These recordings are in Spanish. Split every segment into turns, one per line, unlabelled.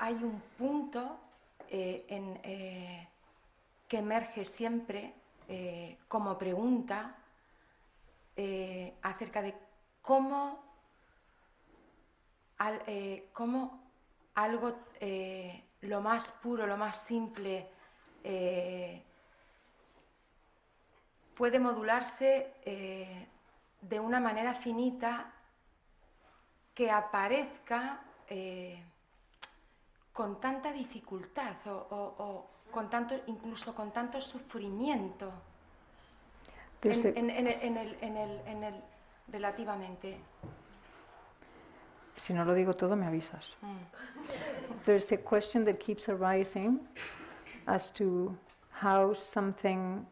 hay un punto que emerge siempre como pregunta acerca de cómo algo lo más puro, lo más simple puede modularse de una manera finita que aparezca con tanta dificultad o con tanto, incluso con tanto sufrimiento en el relativamente.
Si no lo digo todo, me avisas. There's a question that keeps arising as to how something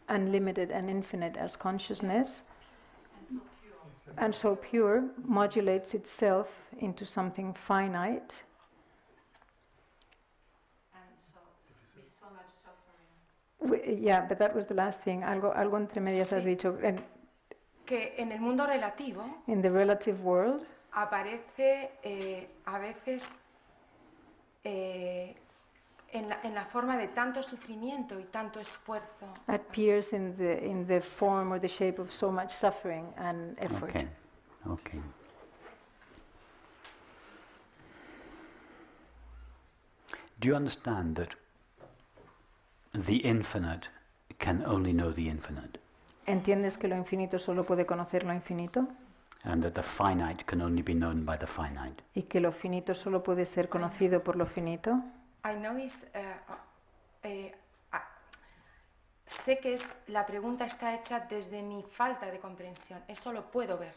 unlimited and infinite as consciousness and so pure modulates itself into something finite.
And so, with so much suffering.
Yeah, but that was the last thing. Algo entre medias has dicho.
Que en el mundo relativo,
in the relative world,
aparece a veces en la forma de tanto sufrimiento y tanto esfuerzo.
Appears in the form or the shape of so much suffering and effort.
Okay. Do you understand that the infinite can only know the infinite?
¿Entiendes que lo infinito solo puede conocer lo infinito?
And that the finite can only be known by the finite.
Y que lo finito solo puede ser conocido por lo finito.
I know sé que la pregunta está hecha desde mi falta de comprensión. Eso lo puedo ver.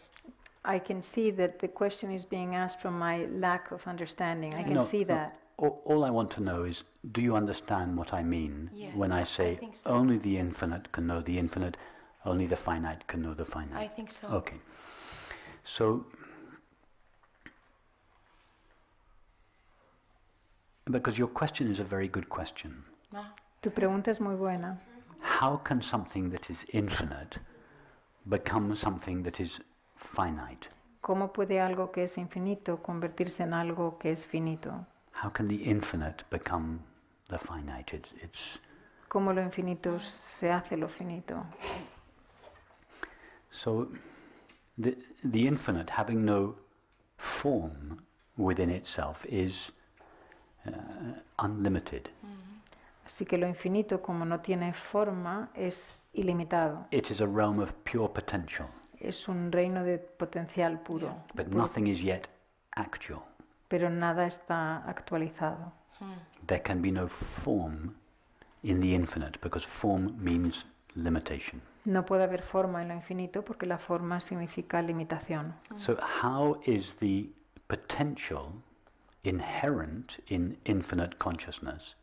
I can see that the question is being asked from my lack of understanding. I can see that.
All I want to know is, do you understand what I mean when I say only the infinite can know the infinite, only the finite can know the finite?
I think so.
Okay. So, because your question is a very good question.
No.
Tu pregunta es muy buena.
How can something that is infinite become something that is finite?
¿Cómo puede algo que es infinito convertirse en algo que es finito?
How can the infinite become the finite? It's
¿Cómo lo infinito se hace lo finito?
So, the infinite, having no form within itself, is unlimited.
Así que lo infinito, como no tiene forma, es ilimitado.
It is a realm of pure potential.
Es un reino de potencial puro.
But nothing is yet actual.
Pero nada está actualizado.
There can be no form in the infinite, because form means limitation.
No puede haber forma en lo infinito porque la forma significa limitación.
So how is the potential inherent in infinite consciousness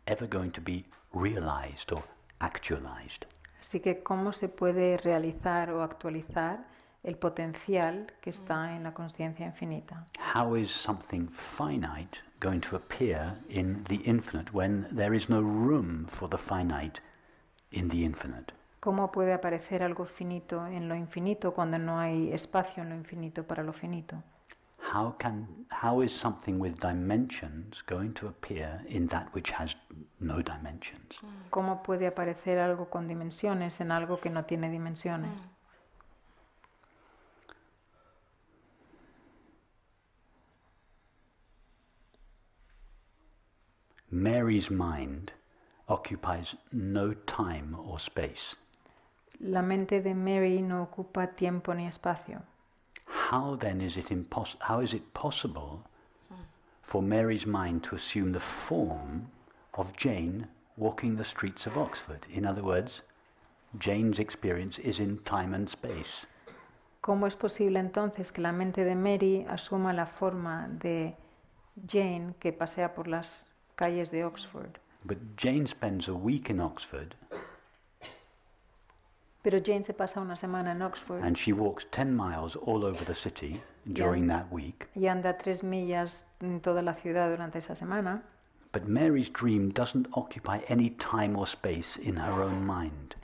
ever going to be realized or actualized?
Así que ¿cómo se puede realizar o actualizar el potencial que está en la consciencia infinita?
How is something finite going to appear in the infinite when there is no room for the finite in the infinite?
¿Cómo puede aparecer algo finito en lo infinito cuando no hay espacio en lo infinito para lo finito?
How is something with dimensions going to appear in that which has no dimensions?
¿Cómo puede aparecer algo con dimensiones en algo que no tiene dimensiones?
Mary's mind occupies no time or space.
La mente de Mary no ocupa tiempo ni espacio.
How then is it possible for Mary's mind to assume the form of Jane walking the streets of Oxford? In other words, Jane's experience is in time and space.
¿Cómo es posible entonces que la mente de Mary asuma la forma de Jane que pasea por las calles de Oxford?
But Jane spends a week in Oxford.
Pero Jane se pasa una semana en Oxford.
And she walks 10 miles all over the city during that week.
Y anda 3 millas en toda la ciudad durante esa semana.
But Mary's dream doesn't occupy any time or space in her own mind.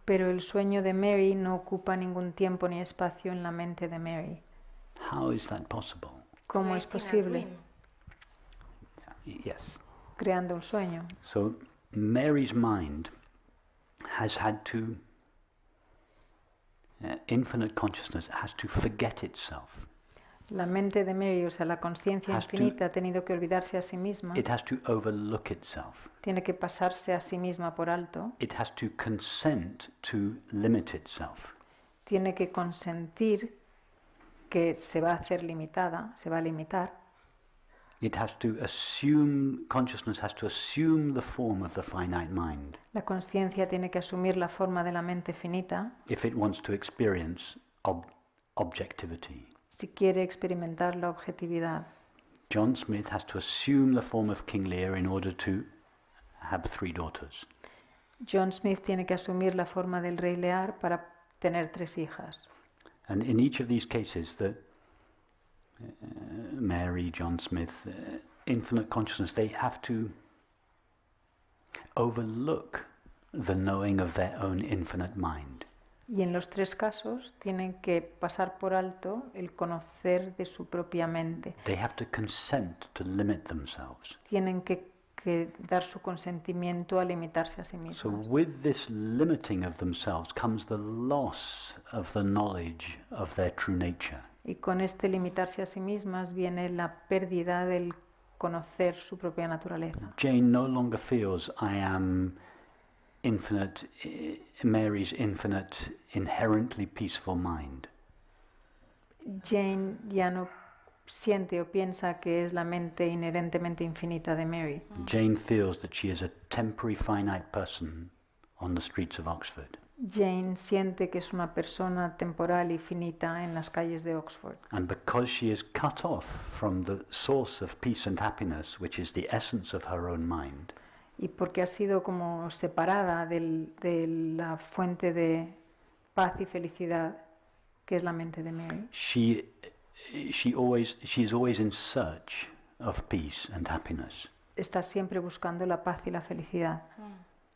Pero el sueño de Mary no ocupa ningún tiempo ni espacio en la mente de Mary.
How is that possible?
¿Cómo es posible?
Yeah. Yes.
creando un sueño.
So Mary's mind has had to, infinite consciousness has to forget itself.
La mente de Mary, o sea, la conciencia
Has to-
infinita, ha tenido que olvidarse a sí misma,
It has to overlook itself.
tiene que pasarse a sí misma por alto,
It has to consent to limit itself.
tiene que consentir que se va a hacer limitada, se va a limitar.
It has to assume, consciousness has to assume the form of the finite mind
La conciencia tiene que asumir la forma de la mente finita
if it wants to experience objectivity.
si quiere experimentar la objetividad.
John Smith has to assume the form of King Lear in order to have 3 daughters.
John Smith tiene que asumir la forma del rey Lear para tener 3 hijas.
And in each of these cases, Mary, John Smith, infinite consciousness, they have to overlook the knowing of their own infinite mind.
Y en los 3 casos tienen que pasar por alto el conocer de su propia mente.
They have to consent to limit themselves.
Tienen que dar su consentimiento a limitarse a sí
So
mismos.
with this limiting of themselves comes the loss of the knowledge of their true nature.
Y con este limitarse a sí mismas viene la pérdida del conocer su propia naturaleza.
Jane no longer feels I am infinite, Mary's infinite, inherently peaceful mind.
Jane ya no siente o piensa que es la mente inherentemente infinita de Mary.
Jane feels that she is a temporary finite person on the streets of Oxford.
Jane siente que es una persona temporal y finita en las calles de Oxford.
And because she is cut off from the source of peace and happiness, which is the essence of her own mind,
Y porque ha sido como separada de la fuente de paz y felicidad que es la mente de Mary,
she is always in search of peace and happiness.
está siempre buscando la paz y la felicidad.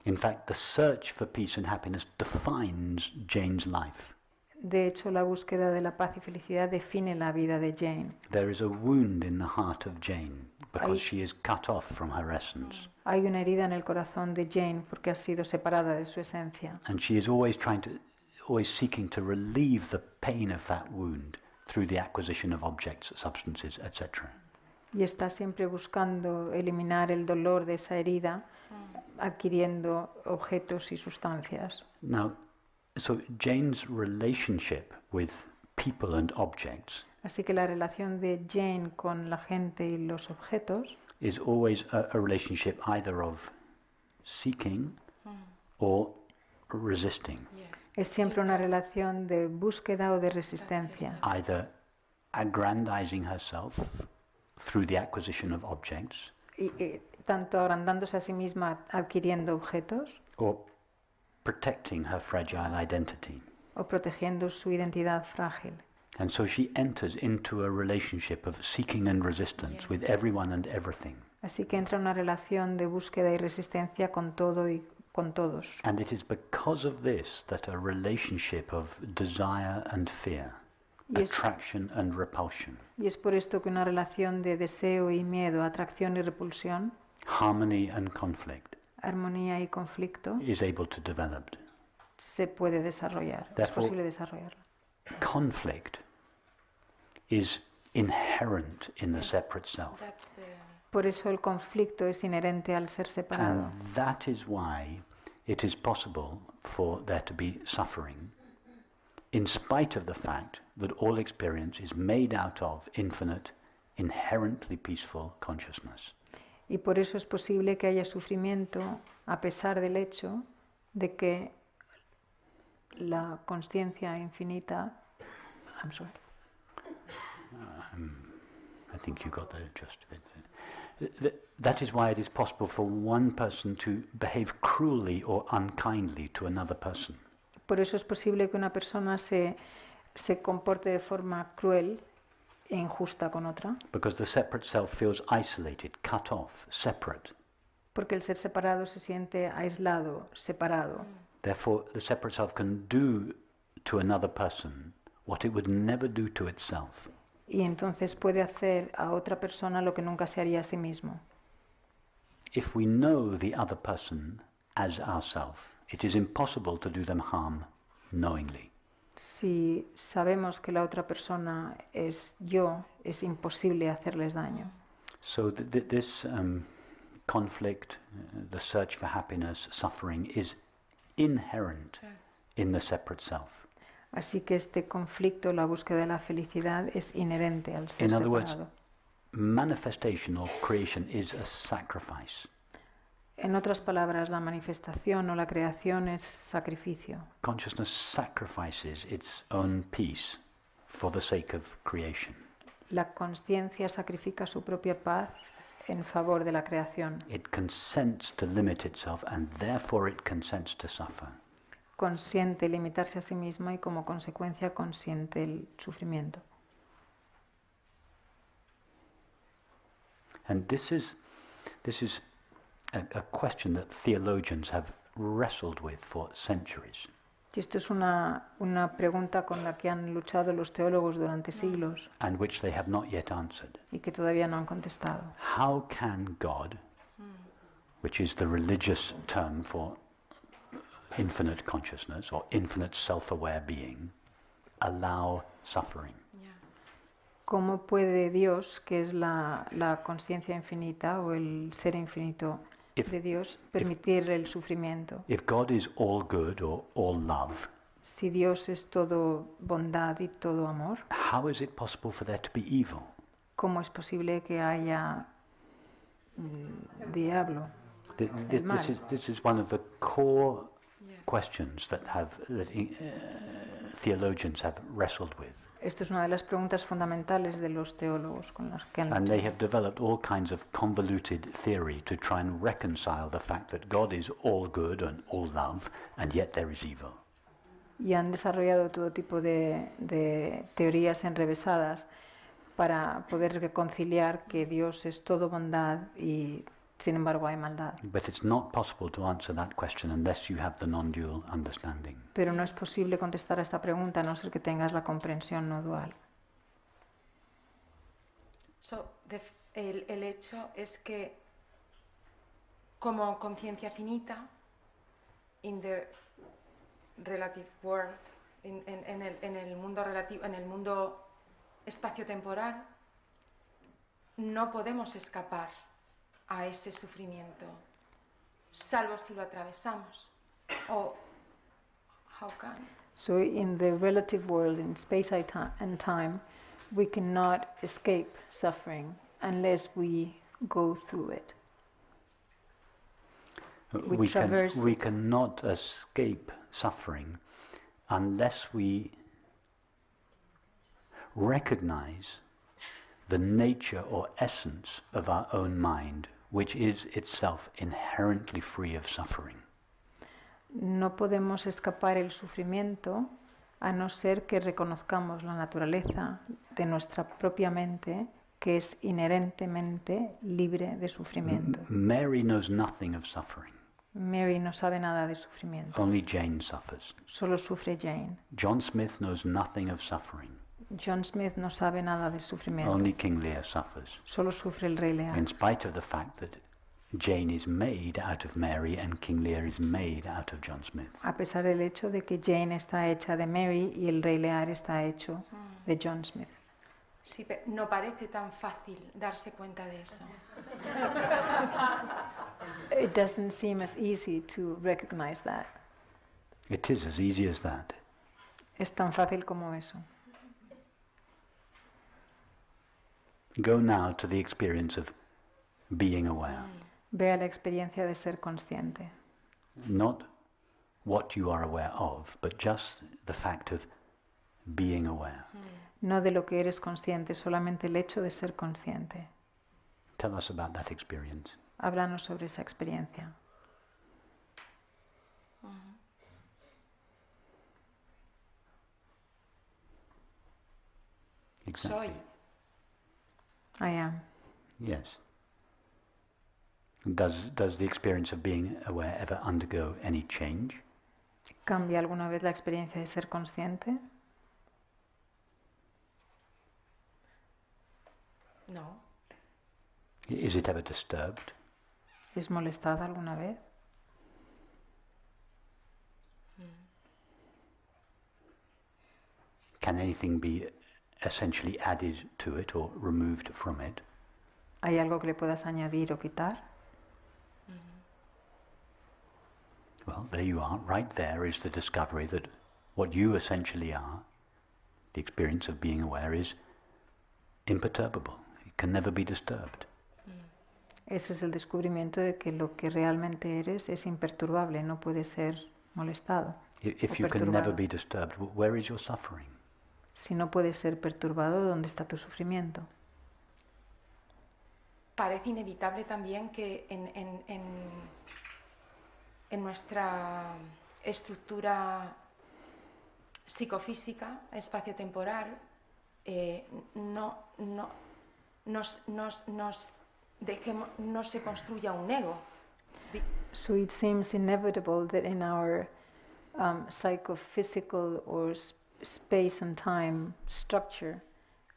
In fact, the search for peace and happiness defines Jane's life.
De hecho, la búsqueda de la paz y felicidad define la vida de Jane.
There is a wound in the heart of Jane because
Ay.
she is cut off from her essence.
Hay una herida en el corazón de Jane porque ha sido separada de su esencia.
And she is always seeking to relieve the pain of that wound through the acquisition of objects, substances, etc.
Y está siempre buscando eliminar el dolor de esa herida, adquiriendo objetos y sustancias.
Now, so Jane's relationship with people and objects
Así que la relación de Jane con la gente y los objetos
is always a relationship either of seeking or resisting,
Yes.
es siempre una relación de búsqueda o de resistencia,
either aggrandizing herself through the acquisition of objects
y tanto agrandándose a sí misma adquiriendo objetos
or protecting her fragile identity.
o protegiendo su identidad frágil.
And so she enters into a relationship of seeking and resistance with everyone and everything.
Así que entra una relación de búsqueda y resistencia con todo y con todos.
And it is because of this that a relationship of desire and fear,
Y es,
attraction and repulsion,
y es por esto que una relación de deseo y miedo, atracción y repulsión,
harmony and conflict
armonía y conflicto,
is able to develop.
se puede desarrollar, es
Therefore-
posible desarrollarlo.
Conflict is inherent in the separate self.
That's the
Por eso el conflicto es inherente al ser separado.
And that is why it is possible for there to be suffering, in spite of the fact that all experience is made out of infinite, inherently peaceful consciousness.
Y por eso es posible que haya sufrimiento a pesar del hecho de que la consciencia infinita... I'm sorry.
I think you got the gist of it. That is why it is possible for one person to behave cruelly or unkindly to another person.
Por eso es posible que una persona se comporte de forma cruel e injusta con otra,
Because the separate self feels isolated, cut off, separate.
porque el ser separado se siente aislado, separado.
Therefore, the separate self can do to another person what it would never do to itself.
Y entonces puede hacer a otra persona lo que nunca se haría a sí mismo.
if we know the other person as ourself, it is impossible to do them harm knowingly.
Si sabemos que la otra persona es yo, es imposible hacerles daño.
So this conflict, the search for happiness, suffering, is inherent in the separate self.
Así que este conflicto, la búsqueda de la felicidad, es inherente al ser
In other words,
separado.
manifestation or creation is a sacrifice.
En otras palabras, la manifestación o la creación es sacrificio.
Consciousness sacrifices its own peace for the sake of creation.
La consciencia sacrifica su propia paz en favor de la creación.
It consents to limit itself and therefore it consents to suffer.
Consiente limitarse a sí misma y como consecuencia consiente el sufrimiento.
And this is a question that theologians have wrestled with for centuries.
Y esto es una pregunta con la que han luchado los teólogos durante siglos
And which they have not yet answered.
y que todavía no han contestado.
How can God, which is the religious term for infinite consciousness or infinite self-aware being, allow suffering?
¿Cómo puede Dios, que es la conciencia infinita o el ser infinito de Dios, permitir el sufrimiento?
If God is all good or all love,
Si Dios es todo bondad y todo amor,
how is it possible for there to be evil?
¿cómo es posible que haya diablo?
This is one of the core questions that theologians have wrestled with.
Esto es una de las preguntas fundamentales de los teólogos con las que han
And they
luchado.
have developed all kinds of convoluted theory to try and reconcile the fact that God is all good and all love, and yet there is evil.
Y han desarrollado todo tipo de teorías enrevesadas para poder reconciliar que Dios es todo bondad y sin embargo hay maldad.
But it's not possible to answer that question unless you have the non-dual understanding.
Pero no es posible contestar a esta pregunta a no ser que tengas la comprensión no dual.
El hecho es que como conciencia finita, in the relative world, en el mundo relativo, en el mundo espacio-temporal, no podemos escapar a ese sufrimiento, salvo si lo atravesamos. O how can?
So in the relative world, in space and time, we cannot escape suffering unless we go through it.
We cannot escape suffering unless we recognize the nature or essence of our own mind, which is itself inherently free of suffering.
No podemos escapar el sufrimiento a no ser que reconozcamos la naturaleza de nuestra propia mente, que es inherentemente libre de sufrimiento.
Mary knows nothing of suffering.
Mary no sabe nada de sufrimiento.
Only Jane suffers.
Solo sufre Jane.
John Smith knows nothing of suffering.
John Smith no sabe nada de sufrimiento.
Only King Lear suffers.
Solo sufre el rey Lear.
In spite of the fact that Jane is made out of Mary and King Lear is made out of John Smith.
A pesar del hecho de que Jane está hecha de Mary y el rey Lear está hecho de John Smith.
Sí, pero no parece tan fácil darse cuenta de eso.
It doesn't seem as easy to recognize that.
It is as easy as that.
Es tan fácil como eso.
Go now to the experience of being aware.
Vea la experiencia de ser consciente.
Not what you are aware of, but just the fact of being aware.
No de lo que eres consciente, solamente el hecho de ser consciente.
Tell us about that experience.
Háblanos sobre esa experiencia.
Exactly.
Soy.
I am.
Yes. Does the experience of being aware ever undergo any change?
¿Cambia alguna vez la experiencia de ser consciente?
No.
Is it ever disturbed?
¿Es molestada alguna vez?
Can anything be essentially added to it or removed from it?
¿Hay algo que le puedas añadir o quitar?
Well, there you are. Right there is the discovery that what you essentially are, the experience of being aware, is imperturbable. It can never be disturbed.
Ese es el descubrimiento de que lo que realmente eres es imperturbable, no puede ser molestado.
If
o
you can never
perturbado.
be disturbed, where is your suffering?
Si no puede ser perturbado, ¿dónde está tu sufrimiento?
Parece inevitable también que en nuestra estructura psicofísica, espacio-temporal, no se construya un ego.
So it seems inevitable that in our psychophysical or space and time structure,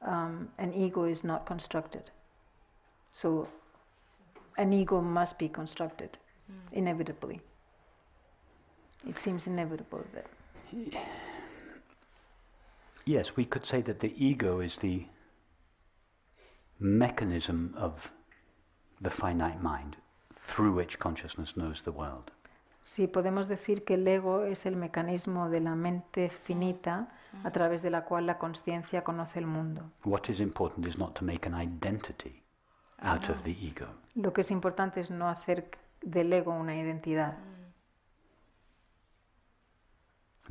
an ego is not constructed. So an ego must be constructed, inevitably. It seems inevitable that.
Yes, we could say that the ego is the mechanism of the finite mind through which consciousness knows the world.
Sí, podemos decir que el ego es el mecanismo de la mente finita a través de la cual la consciencia conoce el mundo.
What is important is not to make an identity out of the ego.
Lo que es importante es no hacer del ego una identidad.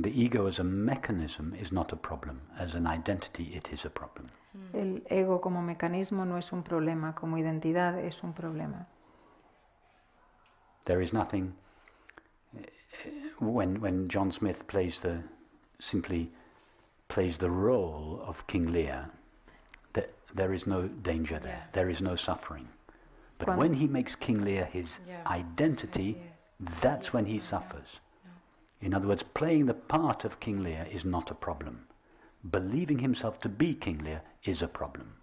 The ego as a mechanism is not a problem. As an identity, it is a problem.
El ego como mecanismo no es un problema, como identidad es un problema.
There is nothing. When John Smith simply plays the role of King Lear, there is no danger there.
Yeah.
There is no suffering. But
Cuando-
when he makes King Lear his identity,
Yes.
that's when he suffers. In other words, playing the part of King Lear is not a problem. Believing himself to be King Lear is a problem.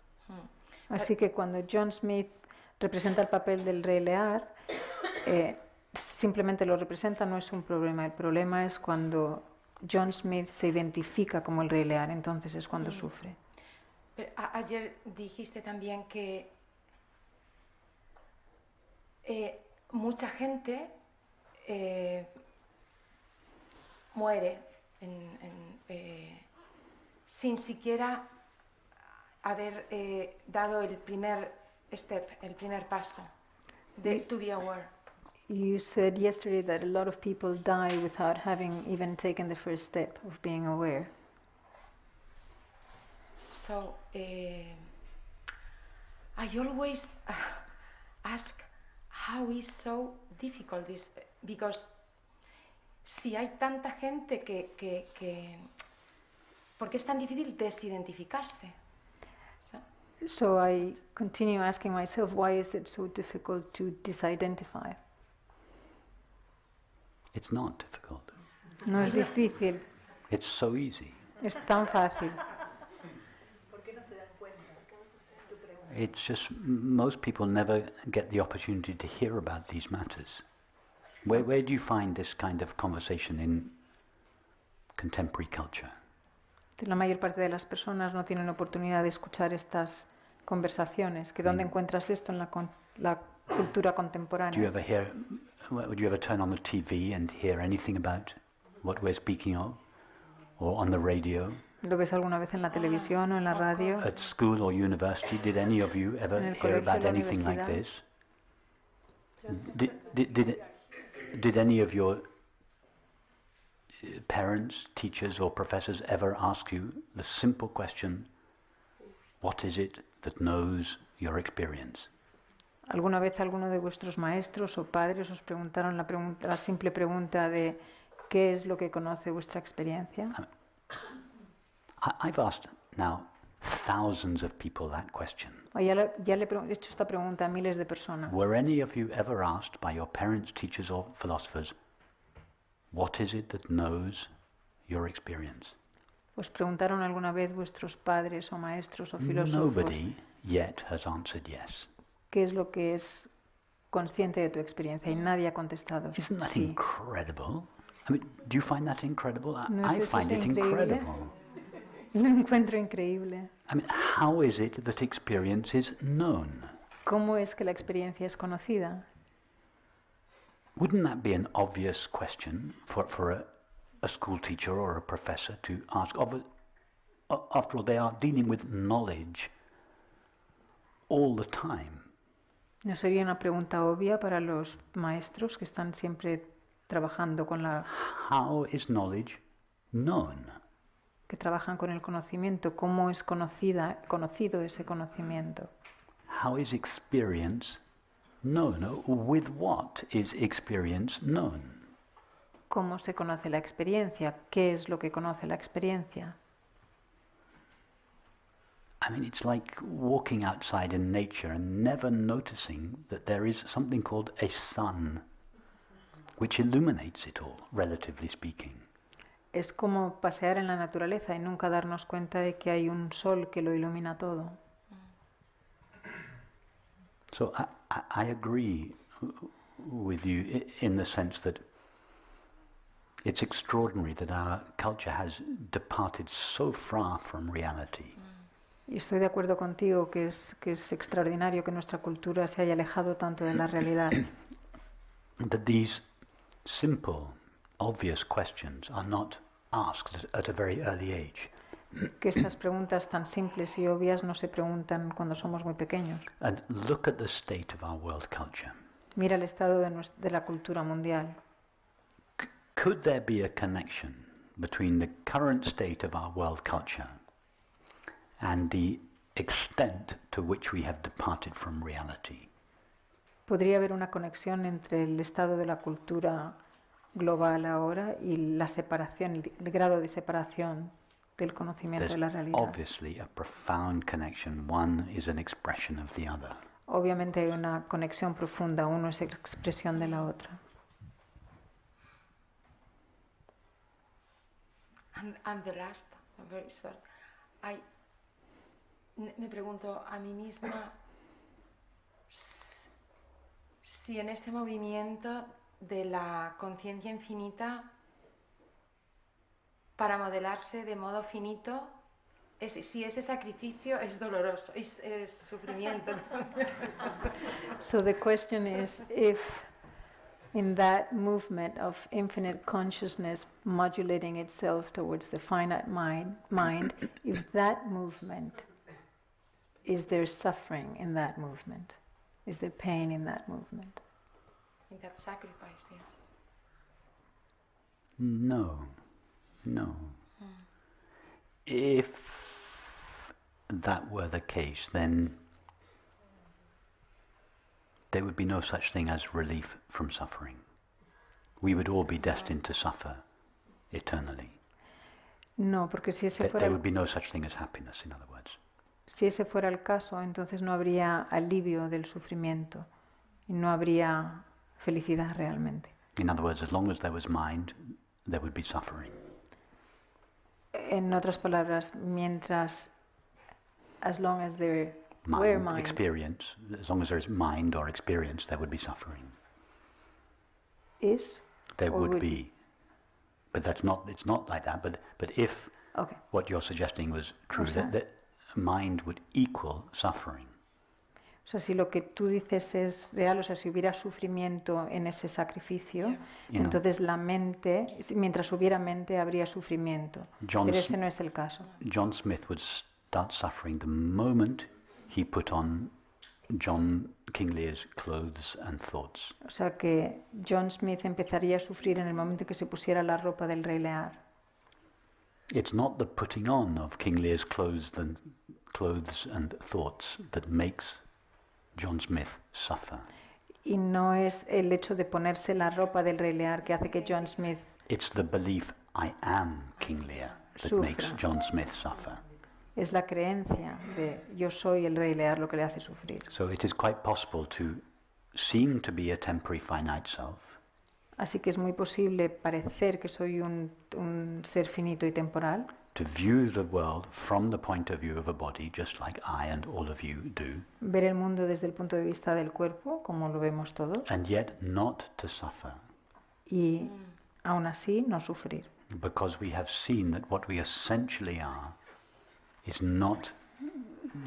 Así que cuando John Smith representa el papel del rey Lear, simplemente lo representa, no es un problema. El problema es cuando John Smith se identifica como el rey Lear, entonces es cuando sufre.
Pero ayer dijiste también que mucha gente muere sin siquiera haber dado el primer step, el primer paso de to be aware.
You said yesterday that a lot of people die without having even taken the first step of being aware.
So I always ask how is so difficult this, because si hay tanta gente que ¿por qué es tan difícil desidentificarse?
So I continue asking myself, why is it so difficult to disidentify?
It's not difficult.
No es difícil,
It's so easy.
es tan fácil.
It's just most people never get the opportunity to hear about these matters. Where do you find this kind of conversation in contemporary culture?
La mayor parte de las personas no tienen oportunidad de escuchar estas conversaciones. ¿Que dónde encuentras esto en la cultura
Do you
contemporánea?
ever hear? Would you ever turn on the TV and hear anything about what we're speaking of, or on the radio?
¿Lo ves alguna vez en la televisión o en la radio?
At school or university, did any of you ever
En el
hear
colegio,
about
la
anything like
universidad.
this? Did any of your parents, teachers, or professors ever ask you the simple question, what is it that knows your experience?
¿Alguna vez alguno de vuestros maestros o padres os preguntaron la simple pregunta de qué es lo que conoce vuestra experiencia?
I've asked now thousands of people that question.
Ya le he hecho esta pregunta a miles de personas.
Were any of you ever asked by your parents, teachers, or philosophers, what is it that knows your experience?
¿Os preguntaron alguna vez vuestros padres o maestros o filósofos
Nobody yet has answered yes.
qué es lo que es consciente de tu experiencia y nadie ha contestado.
Isn't that
Sí.
incredible? I mean, do you find that incredible?
¿No es
I
eso
find it
increíble?
incredible.
Lo encuentro increíble.
I mean, how is it that experience is known?
¿Cómo es que la experiencia es conocida?
Wouldn't that be an obvious question for a school teacher or a professor to ask? After all, they are dealing with knowledge all the time.
¿No sería una pregunta obvia para los maestros que están siempre trabajando con
How is knowledge known?
que trabajan con el conocimiento? ¿Cómo es conocido ese conocimiento?
How is experience known? With what is experience known?
¿Cómo se conoce la experiencia? ¿Qué es lo que conoce la experiencia?
I mean, it's like walking outside in nature and never noticing that there is something called a sun, which illuminates it all, relatively speaking.
Es como pasear en la naturaleza y nunca darnos cuenta de que hay un sol que lo ilumina todo.
So I agree with you in the sense that it's extraordinary that our culture has departed so far from reality.
Y estoy de acuerdo contigo que es extraordinario que nuestra cultura se haya alejado tanto de la realidad.
That these simple, obvious questions are not asked at a very early age.
Que estas preguntas tan simples y obvias no se preguntan cuando somos muy pequeños.
And look at the state of our world culture.
Mira el estado de la cultura mundial.
Could there be a connection between the current state of our world culture and the extent to which we have departed from reality?
¿Podría haber una conexión entre el estado de la cultura global ahora y la separación, el grado de separación del conocimiento de la
There's
realidad?
obviously a profound connection. One is an expression of the other.
Obviamente hay una conexión profunda, uno es expresión de la otra.
And the last, I'm very sorry. Me pregunto a mí misma si en este movimiento de la conciencia infinita para modelarse de modo finito, si ese sacrificio es doloroso, es sufrimiento.
So the question is if in that movement of infinite consciousness modulating itself towards the finite mind, if that movement, is there suffering in that movement? Is there pain in that movement?
In that sacrifice, yes.
No. If that were the case, then there would be no such thing as relief from suffering. We would all be destined to suffer eternally.
No, porque si ese
There
fuera
would be no such thing as happiness, in other words.
si ese fuera el caso, entonces no habría alivio del sufrimiento y no habría felicidad realmente.
In other words, as long as there was mind, there would be suffering.
En otras palabras, as long as there were mind,
Experience, as long as there is mind or experience, there would be suffering. There
or
would be. But it's not like that. But if
Okay.
what you're suggesting was true,
O sea,
that mind would equal suffering.
O sea, si lo que tú dices es real, o sea, si hubiera sufrimiento en ese sacrificio,
Yeah.
entonces la mente, mientras hubiera mente, habría sufrimiento. Pero ese no es el caso.
John Smith would start suffering the moment he put on John King Lear's clothes and thoughts.
O sea que John Smith empezaría a sufrir en el momento que se pusiera la ropa del Rey Lear.
It's not the putting on of King Lear's clothes and thoughts that makes John Smith suffer.
Y no es el hecho de ponerse la ropa del Rey Lear que hace que John Smith
It's the belief I am King Lear that
Sufra.
makes John Smith suffer.
es la creencia de yo soy el Rey Lear lo que le hace sufrir.
So it is quite possible to seem to be a temporary finite self,
Así que es muy posible parecer que soy un ser finito y temporal,
to view the world from the point of view of a body, just like I and all of you do,
ver el mundo desde el punto de vista del cuerpo, como lo vemos todos,
and yet not to suffer,
y aún así no sufrir.
because we have seen that what we essentially are is not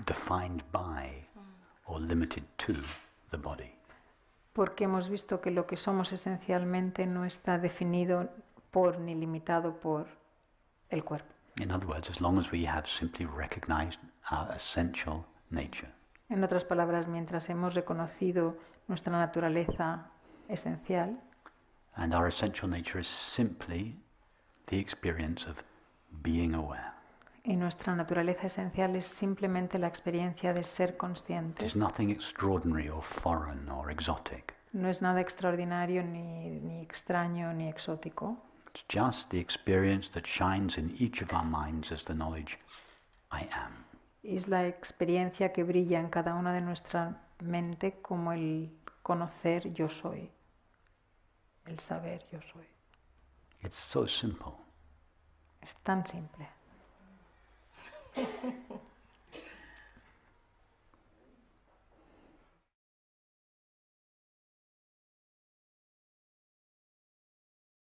defined by or limited to the body.
Porque hemos visto que lo que somos esencialmente no está definido por ni limitado por el cuerpo.
In other words, as long as we have simply recognized our essential nature.
En otras palabras, mientras hemos reconocido nuestra naturaleza esencial,
And our essential nature is simply the experience of being aware.
y nuestra naturaleza esencial es simplemente la experiencia de ser
It
conscientes,
is nothing extraordinary or foreign or exotic.
no es nada extraordinario, ni extraño, ni exótico.
It's just the experience that shines in each of our minds as the knowledge, I am.
Es la experiencia que brilla en cada una de nuestra mente como el conocer yo soy, el saber yo soy.
It's so simple.
Es tan simple.